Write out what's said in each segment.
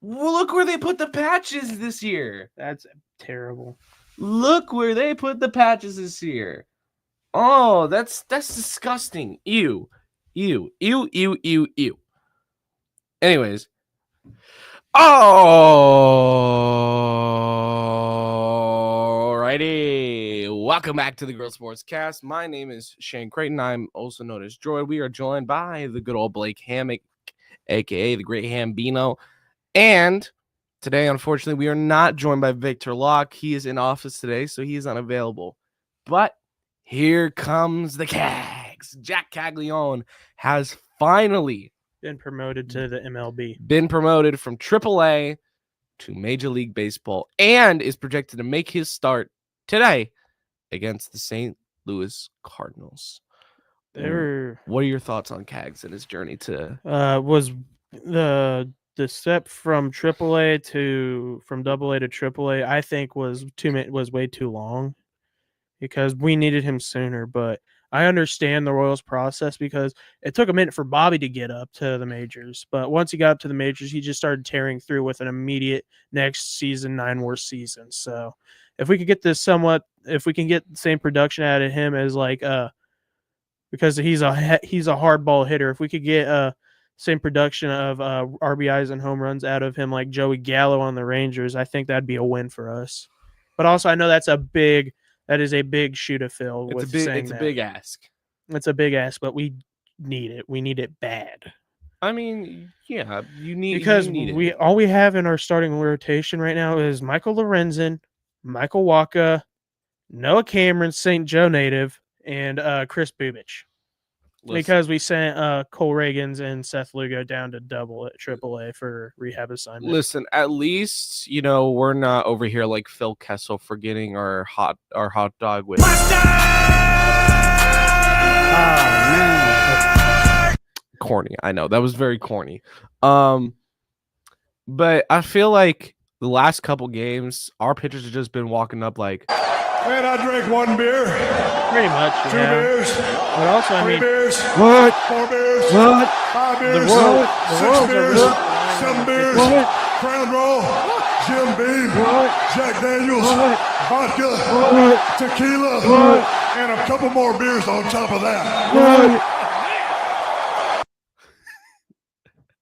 Well, look where they put the patches this year. That's terrible. Look where they put the patches this year. Oh, that's disgusting. Ew. Ew. Ew, ew, ew, ew. Anyways. Alrighty. Welcome back to the Girl Sportscast. My name is Shane Creighton. I'm also known as Droid. We are joined by the good old Blake Hammock, aka the Great Hambino. And today, unfortunately, we are not joined by Victor Locke. He is in office today, so he is unavailable. But here comes the Cags. Jack Caglione has finally Been promoted to the MLB. been promoted from AAA to Major League Baseball and is projected to make his start today against the St. Louis Cardinals. What are your thoughts on Cags and his journey to was the step from AAA to from AA to AAA? I think was way too long because we needed him sooner. But I understand the Royals process because it took a minute for Bobby to get up to the majors. But once he got up to the majors, he just started tearing through with an immediate next season 9 more seasons. So if we could get this if we can get the same production out of him as because he's a hardball hitter. If we could get same production of RBIs and home runs out of him like Joey Gallo on the Rangers, I think that'd be a win for us. But also, I know that is a big shoe to fill. It's a big ask. It's a big ask, but we need it. We need it bad. I mean, yeah, because all we have in our starting rotation right now is Michael Lorenzen, Michael Wacha, Noah Cameron, St. Joe native, and Chris Bubich. Because we sent Cole Reagans and Seth Lugo down to AAA for rehab assignment. Listen, at least we're not over here like Phil Kessel forgetting our hot dog with. Corny, I know that was very corny. But I feel like the last couple games, our pitchers have just been walking up like, man, I drank 1 beer. Pretty much. 2 beers. But also, 3 beers. What? 4 beers. What? 5 beers. What? 6 beers. 7 beers. What? Crown Roll. Jim Beam. What? Jack Daniels. What? Vodka. What? Tequila. What? And a couple more beers on top of that. What?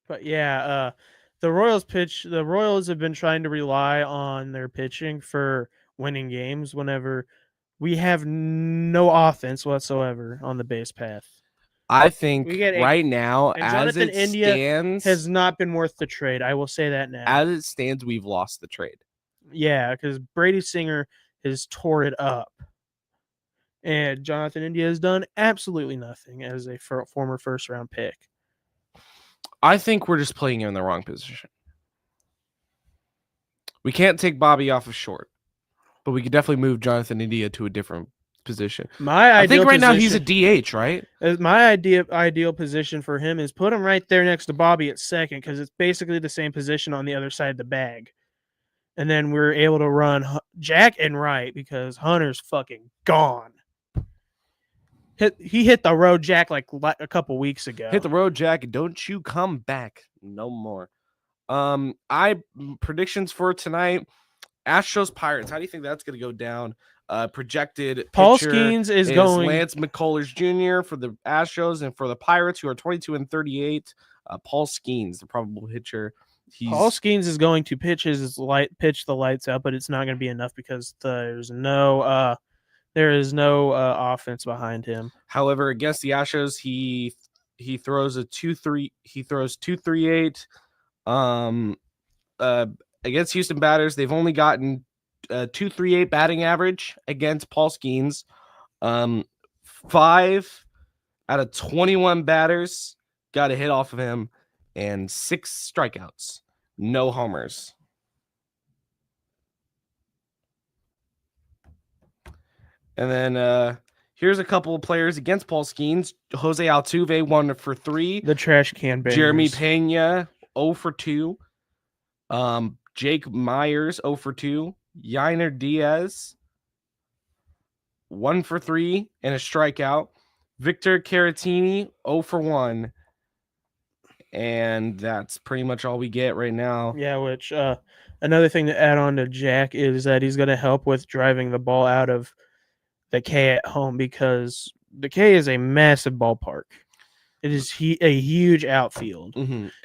But yeah, the Royals have been trying to rely on their pitching for winning games whenever we have no offense whatsoever on the base path. I think right now, as it stands, has not been worth the trade. I will say that now. As it stands, we've lost the trade. Yeah, because Brady Singer has tore it up. And Jonathan India has done absolutely nothing as a former first-round pick. I think we're just playing him in the wrong position. We can't take Bobby off of short, but we could definitely move Jonathan India to a different position. I think right now he's a DH, right? My ideal position for him is put him right there next to Bobby at second because it's basically the same position on the other side of the bag. And then we're able to run Jack and right because Hunter's fucking gone. He hit the road, Jack, like a couple weeks ago. Hit the road, Jack, and don't you come back no more. Predictions for tonight: Astros Pirates. How do you think that's going to go down? Projected Paul Skeens is going. Lance McCullers Jr. for the Astros, and for the Pirates, who are 22-38. Paul Skeens, the probable pitcher. Paul Skeens is going to pitch the lights out, but it's not going to be enough because there is no offense behind him. However, against the Astros, he throws a 2-3. He throws 2.38. Against Houston batters, they've only gotten 2.38 batting average against Paul Skeens. 5 out of 21 batters got a hit off of him, and 6 strikeouts, no homers. And then here's a couple of players against Paul Skeens. Jose Altuve, 1 for 3. The trash can bangers. Jeremy Pena, 0 for 2. Jake Myers, 0 for 2. Yainer Diaz, 1 for 3 and a strikeout. Victor Caratini, 0 for 1. and that's pretty much all we get right now. Yeah, which another thing to add on to Jack is that he's going to help with driving the ball out of the K at home because the K is a massive ballpark. It is a huge outfield.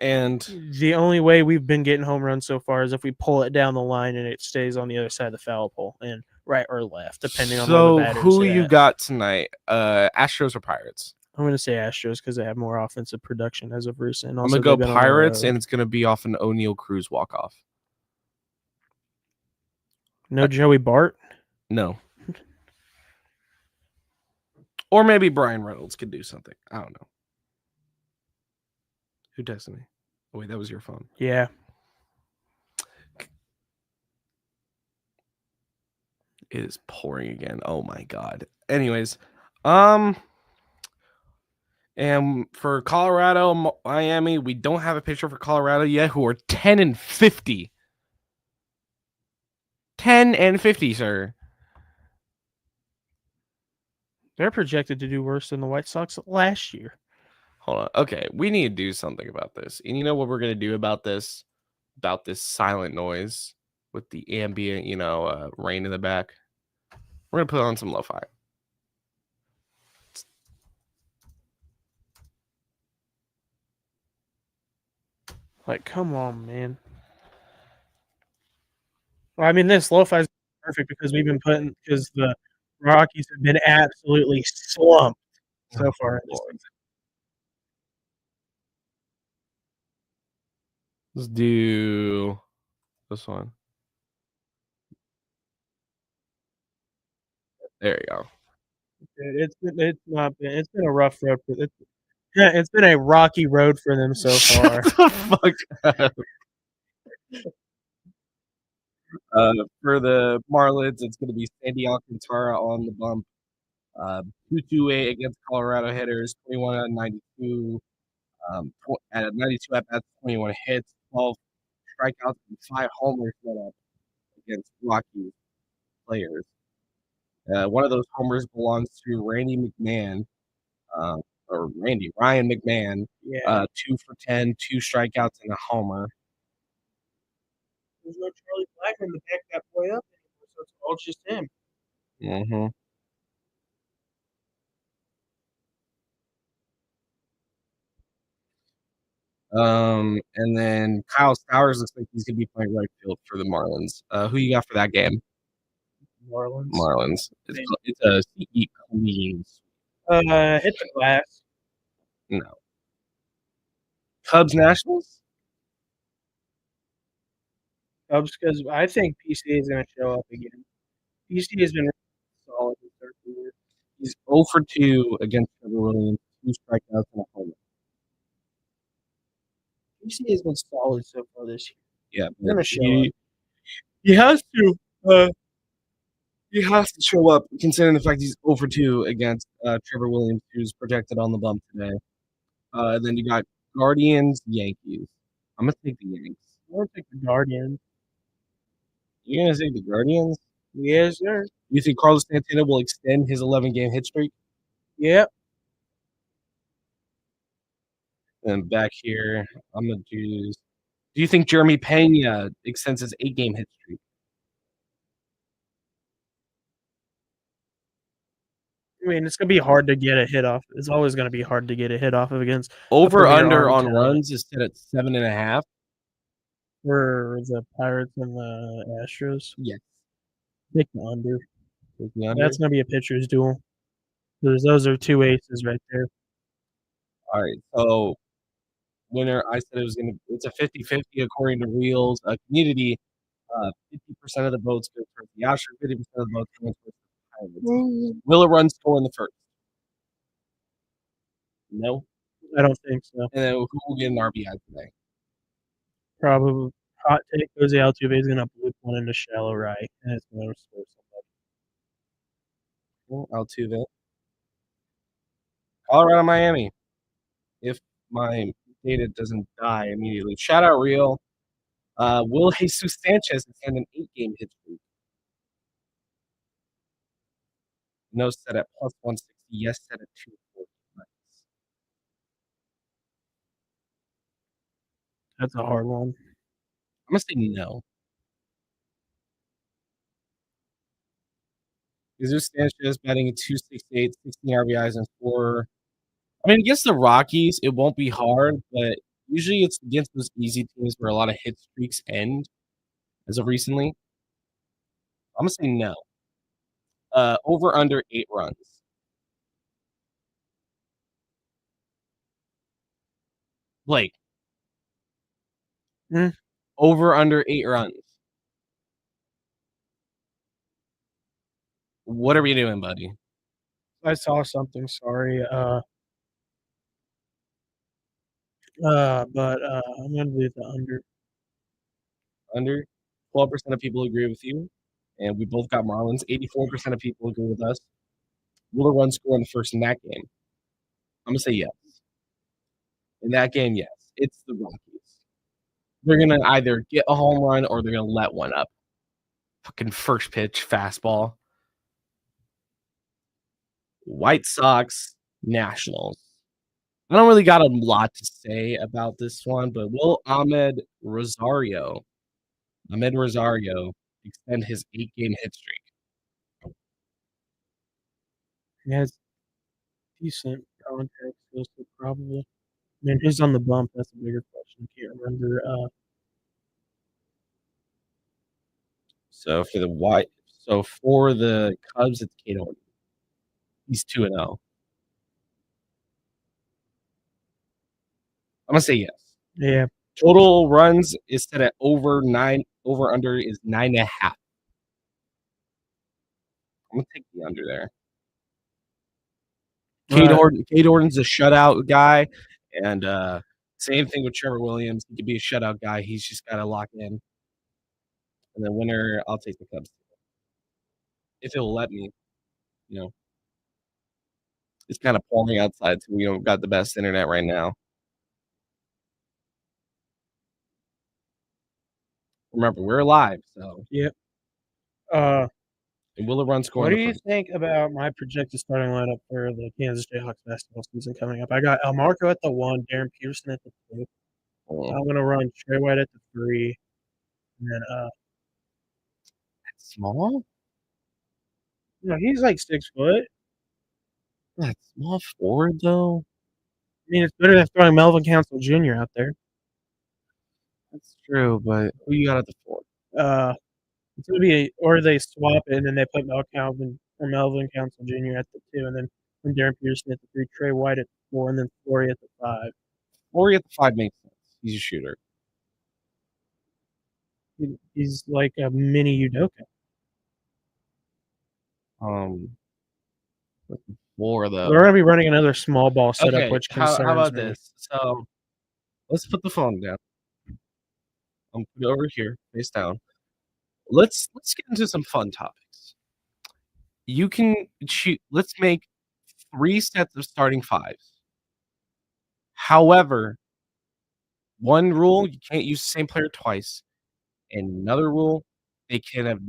And The only way we've been getting home runs so far is if we pull it down the line and it stays on the other side of the foul pole and right or left, depending on where the batter's who you at. got tonight? Astros or Pirates? I'm going to say Astros because they have more offensive production as of recent. I'm going to go Pirates, and it's going to be off an O'Neal Cruz walk-off. No Joey Bart? No. Or maybe Brian Reynolds could do something. I don't know. Who texted me? Oh, wait, that was your phone. Yeah. It is pouring again. Oh, my God. Anyways, and for Colorado, Miami, we don't have a picture for Colorado yet, who are 10-50. 10-50, sir. They're projected to do worse than the White Sox last year. Hold on. Okay, we need to do something about this. And you know what we're going to do about this? About this silent noise with the ambient, rain in the back? We're going to put on some lo-fi. Like, come on, man. Well, I mean, this lo-fi is perfect because the Rockies have been absolutely slumped so far. Let's do this one. There you go. It's been a rough road for it's been a rocky road for them so far. Shut the fuck up. For the Marlins, it's going to be Sandy Alcantara on the bump. 2-2-8 against Colorado hitters, 21 out of 92. At 92 at bats, 21 hits, 12 strikeouts, and 5 homers set up against Rockies players. One of those homers belongs to Ryan McMahon. Yeah. 2 for 10, 2 strikeouts, and a homer. There's no Charlie Blackmon to back that boy up anymore, so it's all just him. Mm-hmm. And then Kyle Stowers looks like he's gonna be playing right field for the Marlins. Who you got for that game? Marlins. It's a CE clean. Hit the glass. No. Cubs Nationals? Cubs, because I think PC is going to show up again. PC has been solid in third year. He's 0 for 2 against Trevor Williams, 2 strikeouts and a homer. PC has been solid so far this year. Yeah, He's going to show up. He has to. He has to show up, considering the fact he's 0 for 2 against Trevor Williams, who's projected on the bump today. Then you got Guardians, Yankees. I'm gonna take the Yankees. I'm going to take the Guardians. You're gonna take the Guardians? Yes, sir. You think Carlos Santana will extend his 11-game hit streak? Yep. And back here, I'm gonna choose. Do you think Jeremy Pena extends his 8-game hit streak? I mean, it's going to be hard to get a hit off. It's always going to be hard to get a hit off of against Over premier under arm on talent. runs is set at 7.5. For the Pirates and the Astros. Yes. Take the under. Take the under. That's going to be a pitcher's duel. Those are two aces right there. All right. So, winner, I said it's a 50-50 according to Reels Community. 50% of the votes go for the Astros, 50% of the votes go for the Pirates. Will a run score in the first? No. I don't think so. And then who will get an RBI today? Probably hot take. Jose Altuve is going to blip one into shallow right, and it's going to score somebody. Altuve. Colorado, Miami. If my data doesn't die immediately. Shout out Real. Will Jesus Sanchez extend an 8-game hit streak? No set at plus 160. Yes set at 240. That's a hard one. I'm gonna say no. Jesus Sanchez batting at 268, 16 RBIs and 4. I mean, against the Rockies, it won't be hard, but usually it's against those easy teams where a lot of hit streaks end. As of recently, I'm gonna say no. Over under 8 runs. Blake. Hmm. Over under 8 runs. What are we doing, buddy? I saw something. Sorry. But I'm gonna do the under. Under 12% of people agree with you, and we both got Marlins. 84% of people agree with us. Will the run score in the first in that game? I'm gonna say yes. In that game, yes. It's the Rockies. They're gonna either get a home run or they're gonna let one up. Fucking first pitch fastball. White Sox, Nationals. I don't really got a lot to say about this one, but will Ahmed Rosario extend his 8-game hit streak? He has decent contact skills, so probably. I mean, who's on the bump? That's a bigger question. I can't remember. So for the Cubs, it's Kate Horton. He's 2-0. I'm gonna say yes. Yeah. Total runs is set at over 9. Over under is 9.5. I'm gonna take the under there. Cade Horton's a shutout guy, and same thing with Trevor Williams. He could be a shutout guy. He's just got to lock in. And the winner, I'll take the Cubs. If it'll let me, you know. It's kind of pouring outside, so we don't got the best internet right now. Remember, we're live, so. Yep. And will the run score? What do you think about my projected starting lineup for the Kansas Jayhawks basketball season coming up? I got El Marco at the 1, Darren Peterson at the 2. I'm gonna run Trey White at the 3, and then That's small. no, he's like 6 foot. That's small forward though. I mean, it's better than throwing Melvin Council Jr. out there. That's true, but who you got at the 4? It's gonna be or they swap it and then they put Melvin Council Jr. at the 2, and then Darren Peterson at the 3, Trey White at the 4, and then Flory at the 5. Flory at the 5 makes sense. He's a shooter. He's like a mini Udoka. With the 4 though. We're gonna be running another small ball setup, which concerns how about me. this? So let's put the phone down. I'm put it over here, face down. Let's get into some fun topics. You can shoot. Let's make 3 sets of starting 5s. However, one rule, you can't use the same player twice. And another rule, they could have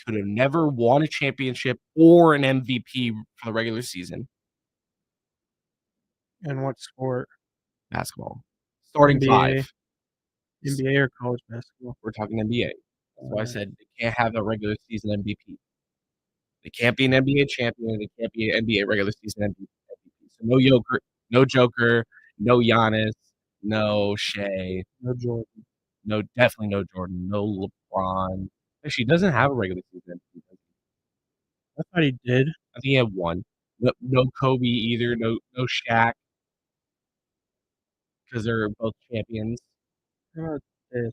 never won a championship or an MVP for the regular season. And what sport? Basketball. Starting NBA. 5. NBA or college basketball? We're talking NBA. That's why I said they can't have a regular season MVP. They can't be an NBA champion. They can't be an NBA regular season MVP. So no Joker, no Giannis, no Shea, No Jordan. no definitely no Jordan, no LeBron. Actually, he doesn't have a regular season MVP. I thought he did. I think he had one. No Kobe either. No Shaq, because they're both champions. This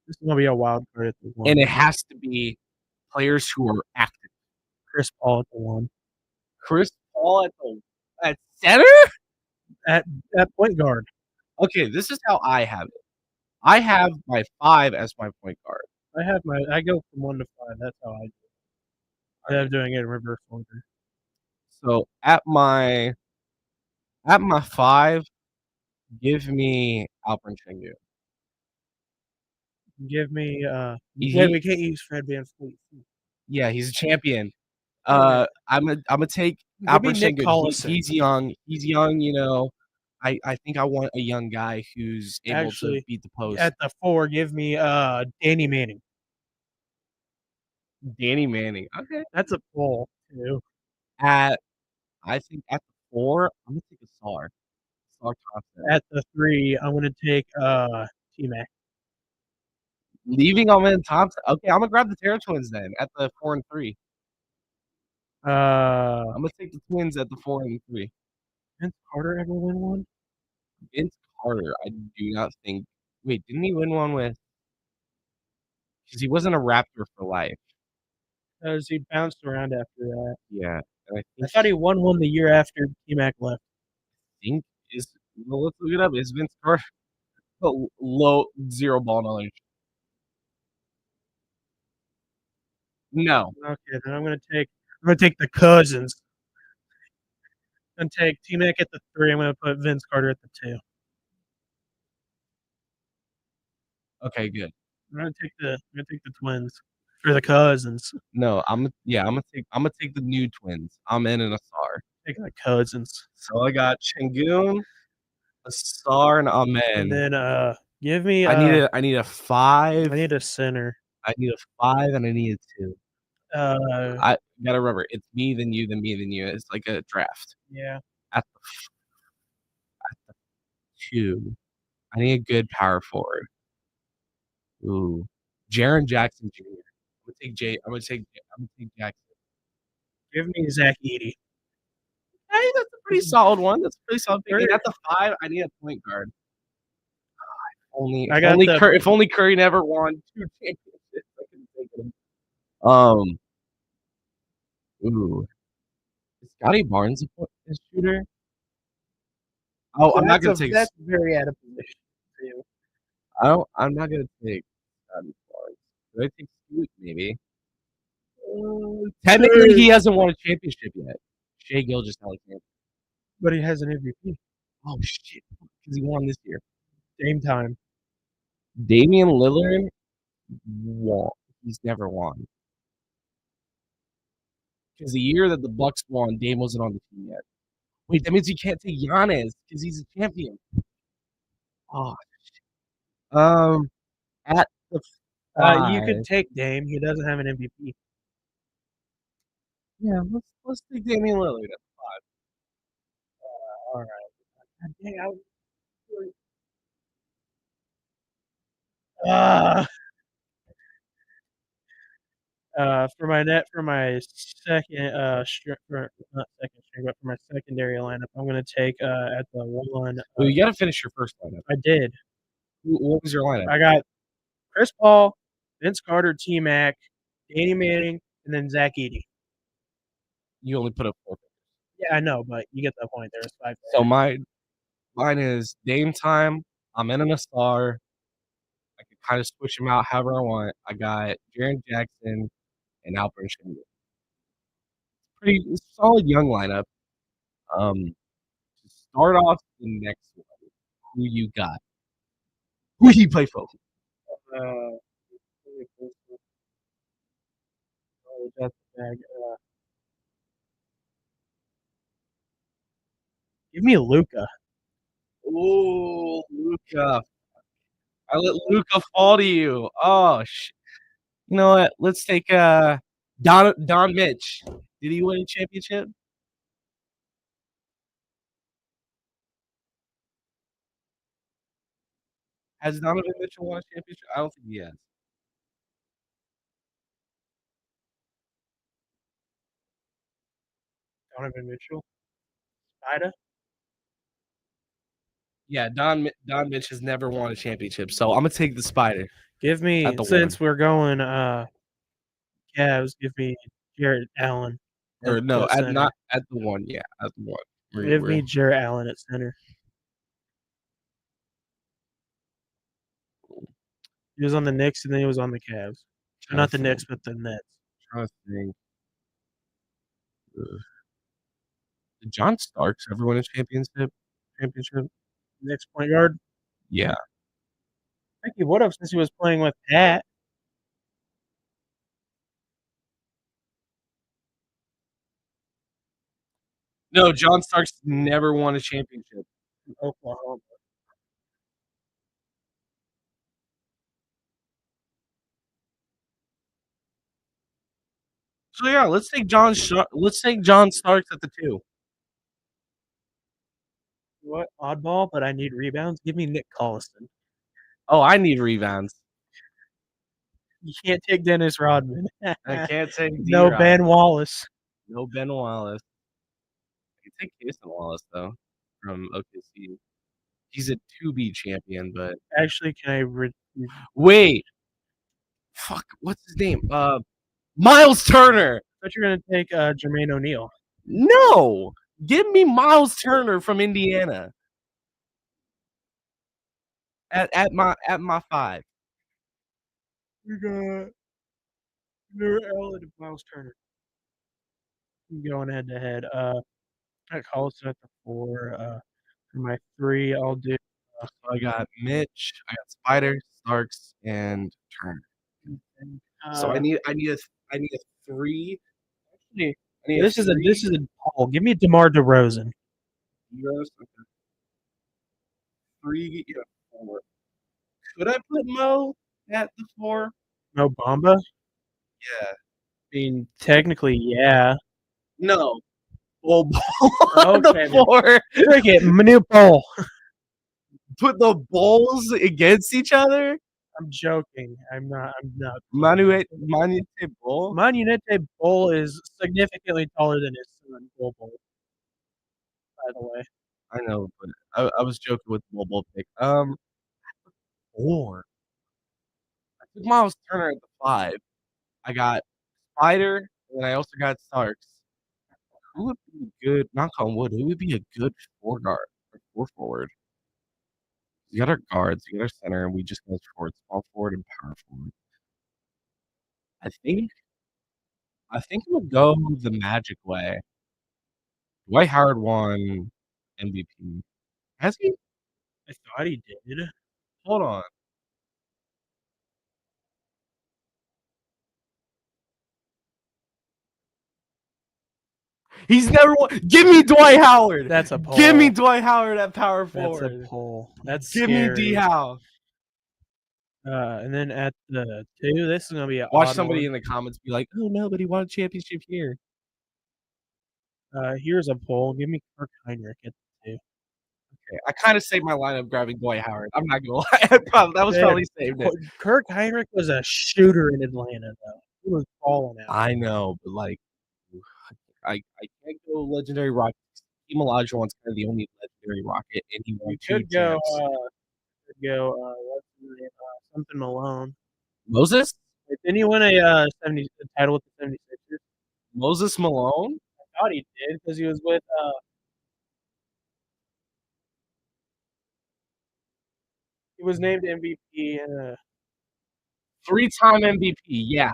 is gonna be a wild card at the 1. And it has to be players who are active. Chris Paul at the 1. Chris Paul at center? At point guard. Okay, this is how I have it. I have my 5 as my point guard. I go from 1 to 5. That's how I do it. Instead of doing it in reverse order. So at my 5, give me Alperen Sengun. Give me we can't use Fred VanVleet. Yeah, he's a champion. I'm gonna take Give me Alperen Nick Sengun. Collison. He's young. You know. I think I want a young guy who's able to Actually, beat the post. at the 4, give me Danny Manning. Danny Manning. Okay. That's a pull too. I think at the 4, I'm gonna take a Sar. Sar Thompson. At the 3, I'm gonna take T-Mac. Leaving Alman Thompson. Okay, I'm gonna grab the Terra Twins then at the 4 and 3. Uh, I'm gonna take the Twins at the 4 and 3. Vince Carter ever win one? Vince Carter, I do not think. Wait, didn't he win one with? Because he wasn't a Raptor for life. Because he bounced around after that. Yeah, and I I think thought he won one the year after T-Mac left. think is well, let's look it up. Is Vince Carter low 0 ball knowledge? No. Okay, then I'm gonna take the cousins. I'm gonna take T-Mac at the 3. I'm gonna put Vince Carter at the 2. Okay, good. I'm gonna take the twins for the cousins. No, I'm gonna take the new Twins. I'm in an Asar. Take the cousins. So I got Chengun, Asar, and And Amen. then give me I need a 5. I need a center. I need a 5 and I need a 2. Uh I gotta remember, it's me, then you, then me, then you. It's like a draft. yeah. At the 2, I need a good power forward. Ooh, Jaren Jackson Jr. I'm gonna take Jackson. Give me Zach Edey. Hey, that's a pretty solid one. That's a pretty solid pick. And at the 5, I need a point guard. If only Curry never won 2 championships, I could have taken him. Ooh, is Scotty Barnes a shooter? Oh, I'm not gonna take. That's very out of position too. I'm not gonna take Scotty Barnes. Should I take Scoot? Maybe. Technically, he hasn't won a championship yet. Shea Gilgeous-Alexander. But he has an MVP. Oh shit! Because he won this year. Game time. Damian Lillard won. He's never won. Because the year that the Bucks won, Dame wasn't on the team yet. Wait, that means you can't take Giannis because he's a champion. Oh, at the 5. You could take Dame. He doesn't have an MVP. Yeah, let's take Damian Lillard at the 5. All right. Dang, I was for my second not second string, but for my secondary lineup, I'm gonna take at the 1. Well, you got to finish your first lineup. I did. What was your lineup? I got Chris Paul, Vince Carter, T-Mac, Danny Manning, and then Zach Edey. You only put up 4. Yeah, I know, but you get the point. There's 5. So mine is Dame time. I'm in a star. I can kind of switch them out however I want. I got Jaren Jackson and Alperen Sengun. Pretty solid young lineup. To start off the next one, who you got? Who do you play for? Oh, that's a bag. Give me Luca. Oh, Luca. I let Luca fall to you. Oh, you know what? Let's take Don Mitch. Did he win a championship? Has Donovan Mitchell won a championship? I don't think he has. Donovan Mitchell. Spida. Yeah, Don Mitch has never won a championship, so I'm gonna take the Spider. Give me At the since we're going Cavs. Give me Jarrett Allen. Or no, center. not at the 1. Yeah, at the 1. Give me Jarrett Allen at center. He was on the Knicks and then he was on the Cavs. Not the Knicks, but the Nets. Trying to think. Did John Starks ever win a championship? Knicks point guard. Yeah. I think he would have since he was playing with Pat. No, John Starks never won a championship. Oklahoma. So yeah, let's take John Starks at the 2. What oddball? But I need rebounds. Give me Nick Collison. Oh, I need rebounds. You can't take Dennis Rodman. I can't take No D-Rod. Ben Wallace. No Ben Wallace. I can take Jason Wallace though from OKC. He's a 2B champion, but Actually, can I? wait, fuck, what's his name? Miles Turner. I thought you were gonna take Jermaine O'Neal. No, give me Miles Turner from Indiana at my 5. You got New Allen and Miles Turner. Going head to head. I Collison at the 4. For my 3, I'll do. So I got Mitch, I got Spider, Starks, and Turner. So I need a 3. Actually, I need This is a poll. Give me DeMar DeRozan. Euros. Okay. 3, yeah, 4. Could I put Mo at the 4? No Bamba. Yeah. I mean, technically, yeah. No. Well, on the Okay, 4. Cricket, new poll. Put the Bulls against each other. I'm joking. I'm not. Manute Bull. Man United Bull is significantly taller than his son, Bull. By the way, I know, but I was joking with the Bull pick. 4. I took Miles Turner at the 5. I got Spider, and I also got Starks. Who would be good? Knock on wood. Who would be a good 4 guard or 4 forward? You got our guards, you got our center, and we just got forward, small forward, and power forward. I think it would go the Magic way. Dwight Howard won MVP. Has he? I thought he did. Hold on. He's never won. Give me Dwight Howard. That's a poll. Give me Dwight Howard at power forward. That's a poll. That's Give scary. me D Howe. And then at the 2, this is gonna be an Watch odd somebody one. in the comments be like, "Oh no, but he won a championship here." Here's a poll. Give me Kirk Heinrich at the 2. Okay, I kind of saved my lineup grabbing Dwight Howard. I'm not gonna lie. That was probably saved it. Kirk Heinrich was a shooter in Atlanta, though. He was balling out. I know, but like, I can't go legendary rocket. Team Olajuwon's kind of the only legendary rocket, and he won You 2 could go. champs. What's his name? Something Malone. Moses Didn't he win a title with the 76ers? Moses Malone. I thought he did because he was with. He was named MVP. 3-time MVP. Yeah.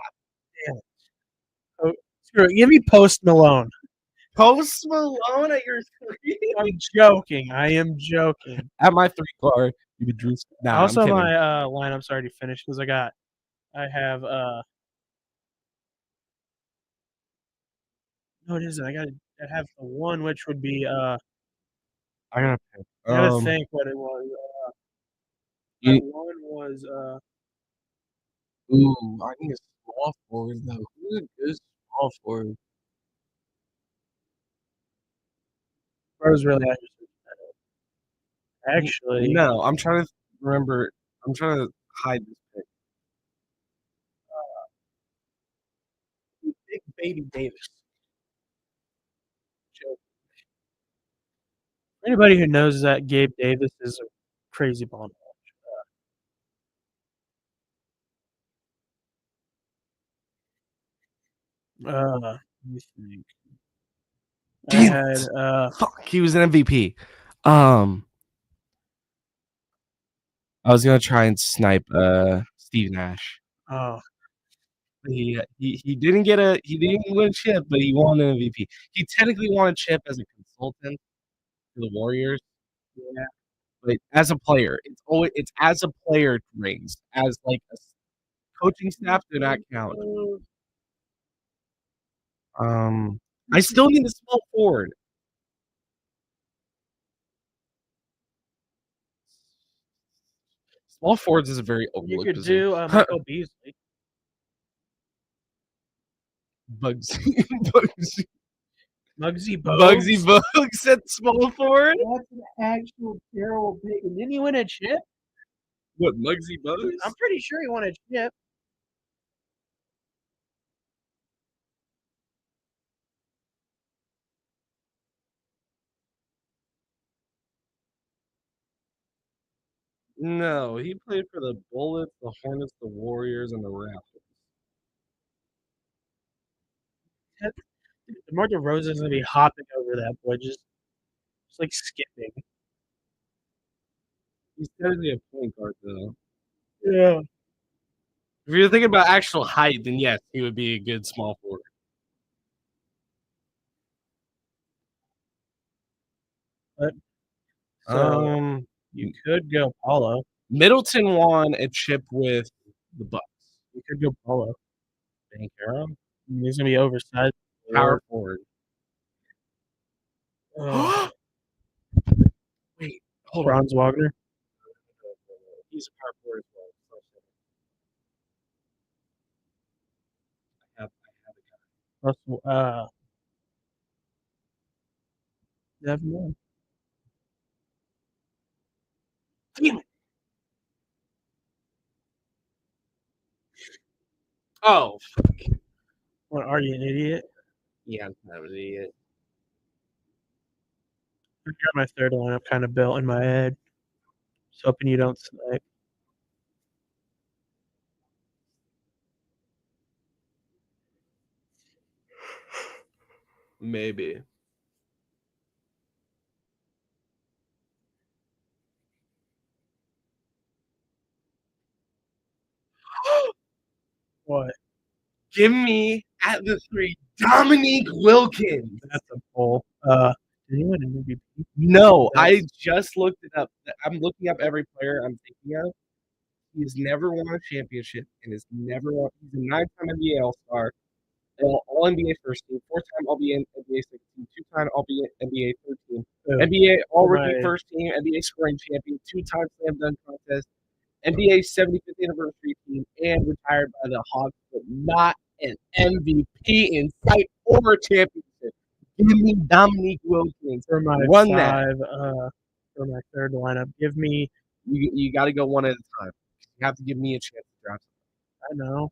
Oh, screw it. Give me Post Malone. Post Malone at your 3. I'm joking. I am joking. At my 3 card, you would Drew. Nah, Also, I'm kidding. my lineup's already finished because I have no, it isn't. I have the one, which would be I gotta pick. I gotta think what it was. You- That one was Ooh, I need a small forward though. Who's a good small forward? Rose really actually. No, I'm trying to remember. I'm trying to hide this pick. Big Baby Davis. Anybody who knows that Gabe Davis is a crazy ball. Let me think. Damn it. Fuck, he was an MVP. I was gonna try and snipe Steve Nash. Oh, He didn't win a chip, but he won an MVP. He technically won a chip as a consultant for the Warriors. yeah. But as a player, it's as a player it rings. As like a coaching staff do not count. I still need a small forward. Small forwards is a very You overlooked could position. do Michael Beasley. Bugsy, Bugsy, Muggsy Bugsy Bogues. Bogues at small forward. That's an actual terrible pick. And didn't he win a chip? What, Muggsy Bogues? I'm pretty sure he won a chip. No, he played for the Bullets, the Hornets, the Warriors, and the Raptors. DeMar DeRozan's gonna be hopping over that boy, just like skipping. He's technically a point guard, though. Yeah. If you're thinking about actual height, then yes, he would be a good small forward. So you could go Paulo. Middleton won a chip with the Bucks. You could go Paulo. Banchero, He's gonna be oversized. power forward. Wait, hold on. Franz Wagner. He's a power forward as well. I have a guy. Never mind. Damn it. Oh, What, are you an idiot? yeah, that was it. I got my third lineup kind of built in my head. Just hoping you don't snipe. Maybe. What? Give me at the 3 Dominique Wilkins. That's a pull. Did he win an MVP? No, I That's- just looked it up. I'm looking up every player I'm thinking of. He's never won a championship and he's never won. He's a 9-time NBA All-Star, all NBA first team, 4-time All-NBA second team, 2-time All-NBA third team, NBA All-Rookie my- first team, NBA scoring champion, 2-time slam dunk contest, NBA 75th anniversary team, and retired by the Hawks, but not an MVP in sight or a championship. Give me Dominique Wilkins. For my Run that. for my third lineup, give me. You got to go one at a time. You have to give me a chance to draft. I know.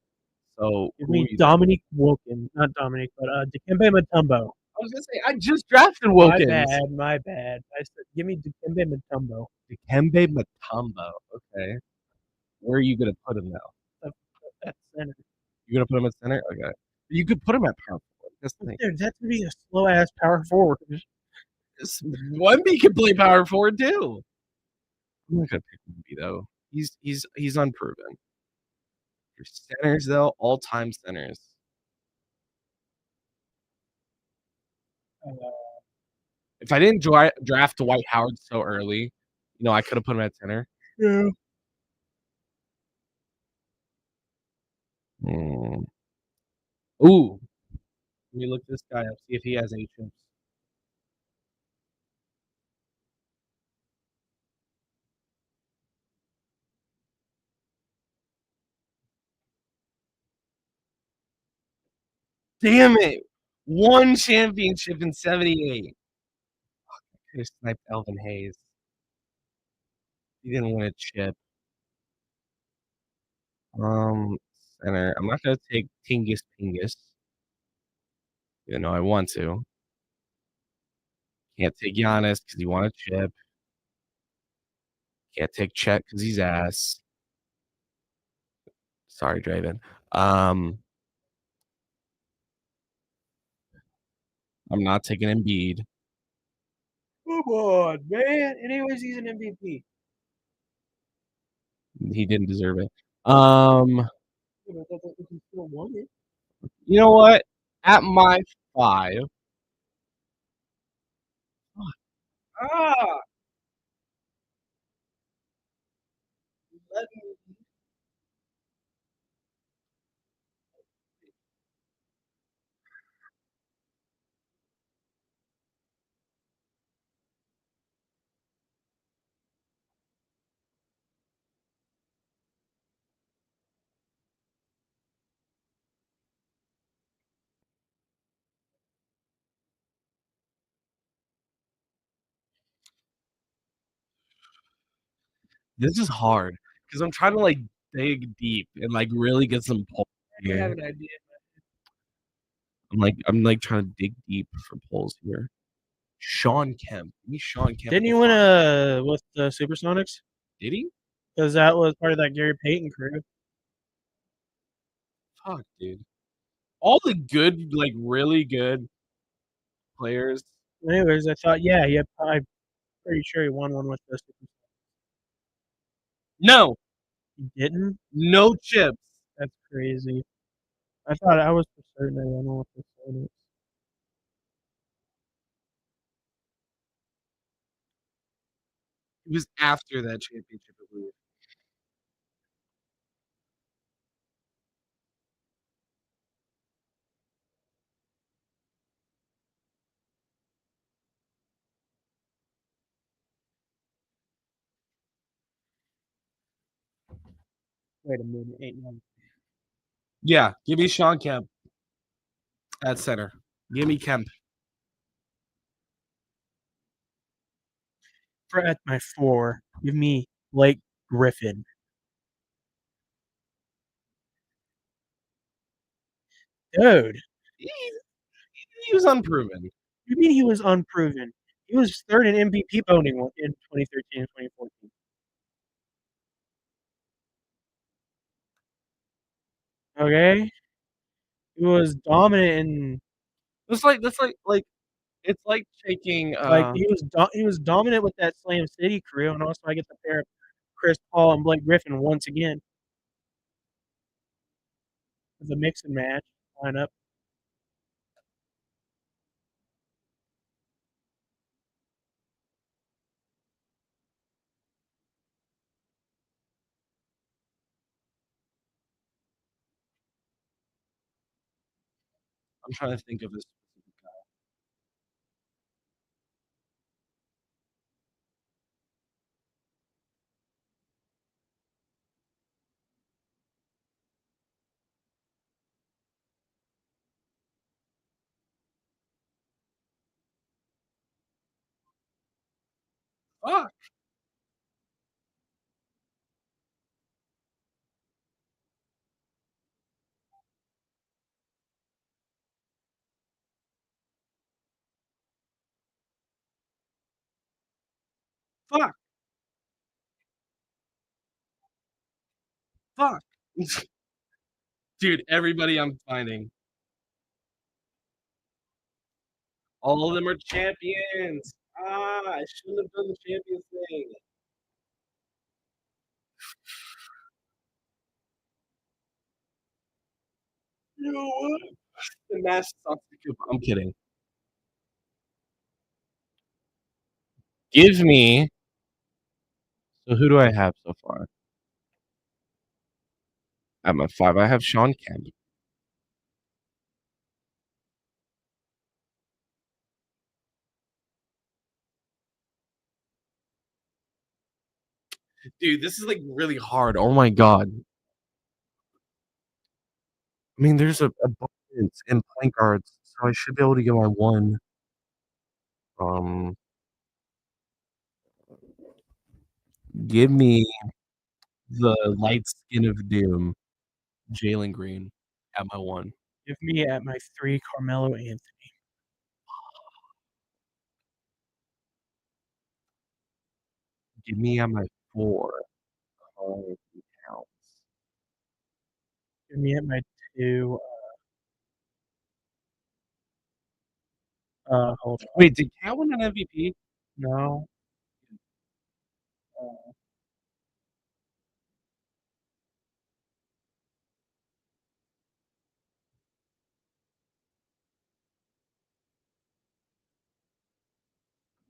So Give who me are you Dominique Wilkins, not Dominique, but Dikembe Mutombo. I was gonna say I just drafted Wilkins. My bad. I said give me Dikembe Mutombo. Dikembe Mutombo. Okay. Where are you gonna put him now? At center. You're gonna put him at center? Okay. You could put him at power forward. That's the thing. Dude, that's gonna be a slow ass power forward. Wemby can play power forward too. I'm not gonna pick Wemby though. He's unproven. Your centers though, all time centers. If I didn't draft Dwight Howard so early, I could have put him at center. Yeah. Ooh. Let me look this guy up, see if he has any chips. Damn it. One championship in 78. Could have sniped Elvin Hayes. He didn't win a chip. Center. I'm not gonna take Tingus Pingus. Even though I want to. Can't take Giannis because he won a chip. Can't take Chet because he's ass. Sorry, Draven. I'm not taking Embiid. Come on, man. Anyways, he's an MVP. He didn't deserve it. He still won it. You know what? At my 5. Ah. Let me. This is hard because I'm trying to like dig deep and like really get some polls I have here. an idea. I'm like trying to dig deep for polls here. Sean Kemp. Give me Sean Kemp. Didn't at he win 5. with the Supersonics? Did he? Because that was part of that Gary Payton crew. Fuck, dude. All the good, like really good players. Anyways, I thought, I'm pretty sure he won one with the Supersonics. No, He didn't? no chips. That's crazy. I thought I was for certain they won one with the Sonics. It was after that championship, I believe. Wait a minute, ain't no. Yeah, give me Sean Kemp at center. Give me Kemp. At my 4, give me Blake Griffin. Dude, He was unproven. you mean he was unproven? He was third in MVP voting in 2013 and 2014. Okay, he was dominant in That's like it's like taking he was dominant with that Slam City crew, and also I get to pair up Chris Paul and Blake Griffin once again with a mix and match lineup. I'm trying to think of this specific guy. Fuck. Fuck. Fuck. Dude, everybody I'm finding. All of them are champions. I shouldn't have done the champions thing. You know what? The mask sucks the coop. I'm kidding. Give me. So who do I have so far? At my 5, I have Sean Kemp. Dude, this is like really hard. Oh my god. I mean, there's a abundance in point guards, so I should be able to get my 1. Um, give me the light skin of doom, Jalen Green, at my 1. Give me at my 3 Carmelo Anthony. Give me at my 4, Karl Towns. Give me at my 2. Hold on. Wait, did Cat win an MVP? No.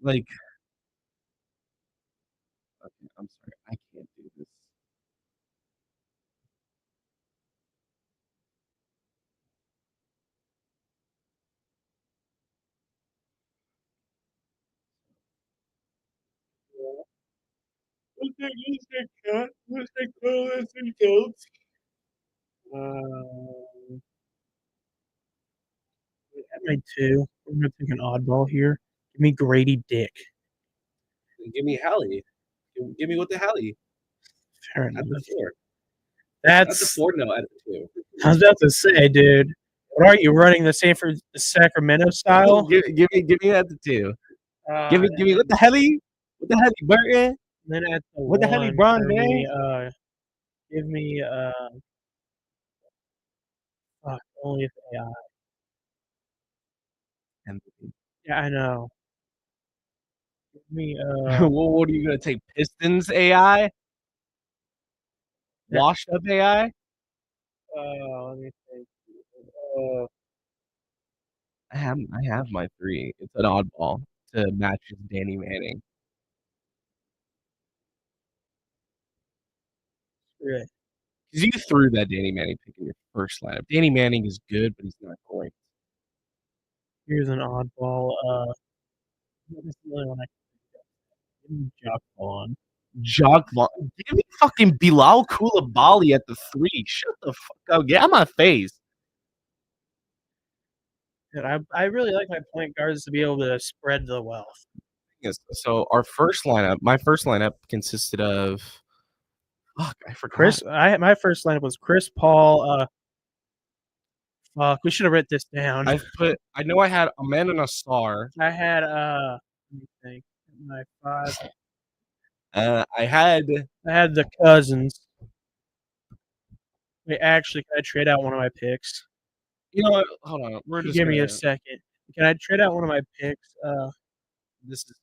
Like, okay, I'm sorry, I can't do this. Let's take Cat. Let's take Karl Anthony Towns. At my 2, I'm gonna take an oddball here. Give me Grady Dick. Give me Hallie. Give me what the Hallie. Fair At enough. the 4. That's At the 4, no, at the 2. I was about to say, dude. What are you running the Sacramento style? give me at the 2. Give me what the hell Burton? Then at the What the hell, 1, Bron for me, James? give me only if AI. And Yeah, I know. Give me what are you gonna take? Pistons AI? Yeah. Washed up AI? let me think. I have my 3. It's an oddball to match his Danny Manning. Right. Because you threw that Danny Manning pick in your first lineup. Danny Manning is good, but he's not great. Here's an oddball. What is the other one I can think of? Give me Jock Vaughn. Jock Vaughn. Give me fucking Bilal Koulibaly at the 3. Shut the fuck up. Get out of my face. Dude, I really like my point guards to be able to spread the wealth. Yes. So my first lineup consisted of I forgot. My first lineup was Chris Paul. Fuck, we should have written this down. I know I had Amanda Nassar. I had let me think. My 5. I had I had the Cousins. Wait, actually, can I trade out one of my picks? you know what? Hold on. We're just Give me a gonna second. Can I trade out one of my picks? this is